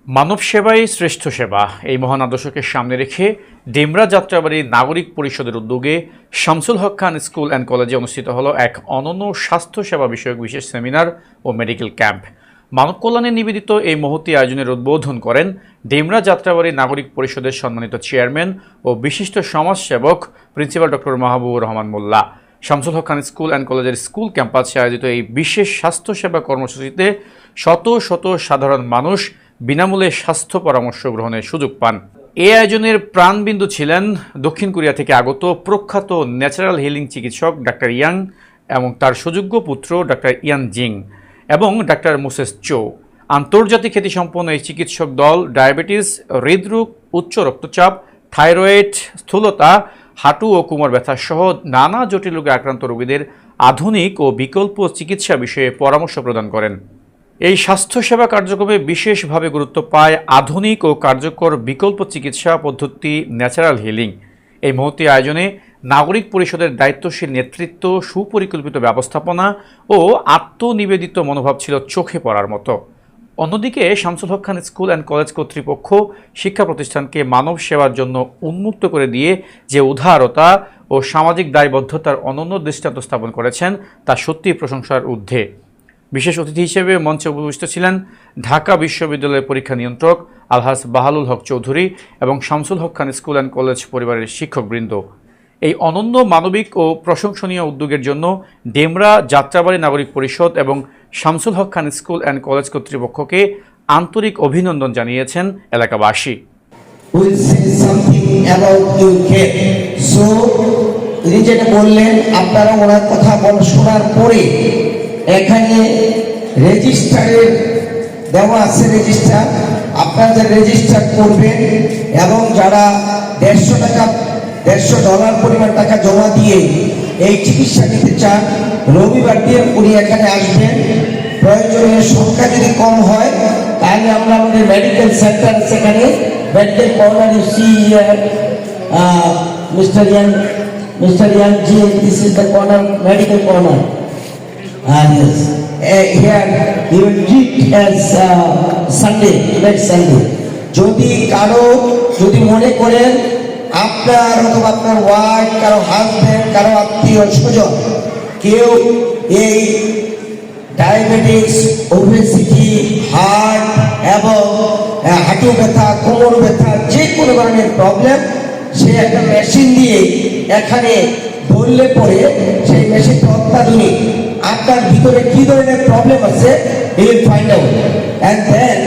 মানব সেবাই শ্রেষ্ঠ সেবা এই মহান আদর্শকে সামনে রেখে ডেমরা যাত্রাবাড়ি নাগরিক পরিষদের উদ্যোগে শামসুল হক খান স্কুল অ্যান্ড কলেজে অনুষ্ঠিত হলো এক অনন্য স্বাস্থ্য সেবা বিষয়ক বিশেষ সেমিনার ও মেডিকেল ক্যাম্প। মানব কল্যাণে নিবেদিত এই মহতী আয়োজনের উদ্বোধন করেন ডেমরা যাত্রাবাড়ি নাগরিক পরিষদের সম্মানিত চেয়ারম্যান ও বিশিষ্ট সমাজসেবক principal doctor Mahbubur Rahman Molla. Shamsul Haq Khan school and কলেজের স্কুল ক্যাম্পাসে আয়োজিত এই বিশেষ স্বাস্থ্যসেবা কর্মসূচিতে শত শত সাধারণ মানুষ বিনামূল্যে স্বাস্থ্য পরামর্শ গ্রহণের সুযোগ পান। এই আয়োজনের প্রাণবিন্দু ছিলেন দক্ষিণ কোরিয়া থেকে আগত প্রখ্যাত ন্যাচারাল হিলিং চিকিৎসক ডাক্তার ইয়াং এবং তার সুযোগ্য পুত্র ডাক্তার ইয়ান জিং এবং ডাক্তার মোসেস চো। আন্তর্জাতিক খ্যাতিসম্পন্ন এই চিকিৎসক দল ডায়াবেটিস, হৃদরোগ, উচ্চ রক্তচাপ, থাইরয়েড, স্থূলতা, হাঁটু ও কোমর ব্যথা সহ নানা জটিল রোগে আক্রান্ত রোগীদের আধুনিক ও বিকল্প চিকিৎসা বিষয়ে পরামর্শ প্রদান করেন। এই স্বাস্থ্যসেবা কার্যক্রমে বিশেষভাবে গুরুত্ব পায় আধুনিক ও কার্যকর বিকল্প চিকিৎসা পদ্ধতি ন্যাচারাল হিলিং। এই মহতী আয়োজনে নাগরিক পরিষদের দায়িত্বশীল নেতৃত্ব, সুপরিকল্পিত ব্যবস্থাপনা ও আত্মনিবেদিত মনোভাব ছিল চোখে পড়ার মতো। অন্যদিকে Shamsul Haq Khan school and college কর্তৃপক্ষ শিক্ষা প্রতিষ্ঠানকে মানব সেবার জন্য উন্মুক্ত করে দিয়ে যে উদারতা ও সামাজিক দায়বদ্ধতার অনন্য দৃষ্টান্ত স্থাপন করেছেন তা সত্যিই প্রশংসার ঊর্ধ্বে। বিশেষ অতিথি হিসেবে মঞ্চে উপবিষ্ট ছিলেন ঢাকা বিশ্ববিদ্যালয়ের পরীক্ষা নিয়ন্ত্রক আলহাজ বাহালুল হক চৌধুরী এবং Shamsul Haq Khan school and college পরিবারের শিক্ষকবৃন্দ। এই অনন্য মানবিক ও প্রশংসনীয় উদ্যোগের জন্য ডেমরা যাত্রাবাড়ি নাগরিক পরিষদ এবং Shamsul Haq Khan school and college কর্তৃপক্ষকে আন্তরিক অভিনন্দন জানিয়েছেন এলাকাবাসী। যেটা বললেন আপনারা ওনার কথা শোনার পরে এখানে রেজিস্টারের দেওয়া আছে, রেজিস্টার আপনারা যে রেজিস্টার করবেন এবং যারা $150 পরিমাণ টাকা জমা দিয়ে এই চিকিৎসা নিতে চান, রবিবার দিন উনি এখানে আসবেন। প্রয়োজনীয় সংখ্যা যদি কম হয় তাহলে আমরা আমাদের মেডিকেল সেন্টার সেখানে medical corner Mr. Yang Ji, this is the corner, medical corner. Yes. Here he will treat as Sunday, next Sunday. যদি মনে করেন আপনার অথবা আপনার ওয়াইফ, কারো হাজবেন্ড, কারো আত্মীয় স্বজন কেউ এই ডায়াবেটিস, ওবেসিটি, হার্ট এবং হাঁটু ব্যথা, কোমর ব্যথা, যে কোনো ধরনের প্রবলেম, সে একটা মেশিন দিয়ে এখানে ধরলে পরে সেই মেশিনটা অত্যাধুনিক, আপনার ভিতরে কি ধরনের প্রবলেম আছে he will find out and then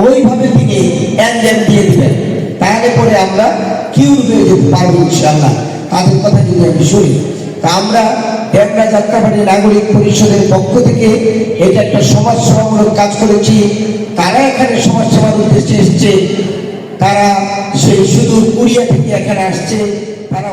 ওইভাবে তিনি এনজেম দিয়ে দিবেন, তাহলে পরে আমরা কিউর হয়ে যেতে পারবো ইনশাআল্লাহ। তাদের কথা যদি আমি শুনি, তা আমরা ডেমরা যাত্রাবাড়ি নাগরিক পরিষদের পক্ষ থেকে এটা একটা সমাজ সেবামূলক কাজ করেছি। তারা এখানে সমাজ সেবার উদ্দেশ্যে এসছে, তারা সেই সুদূর কোরিয়া থেকে এখানে আসছে, তারা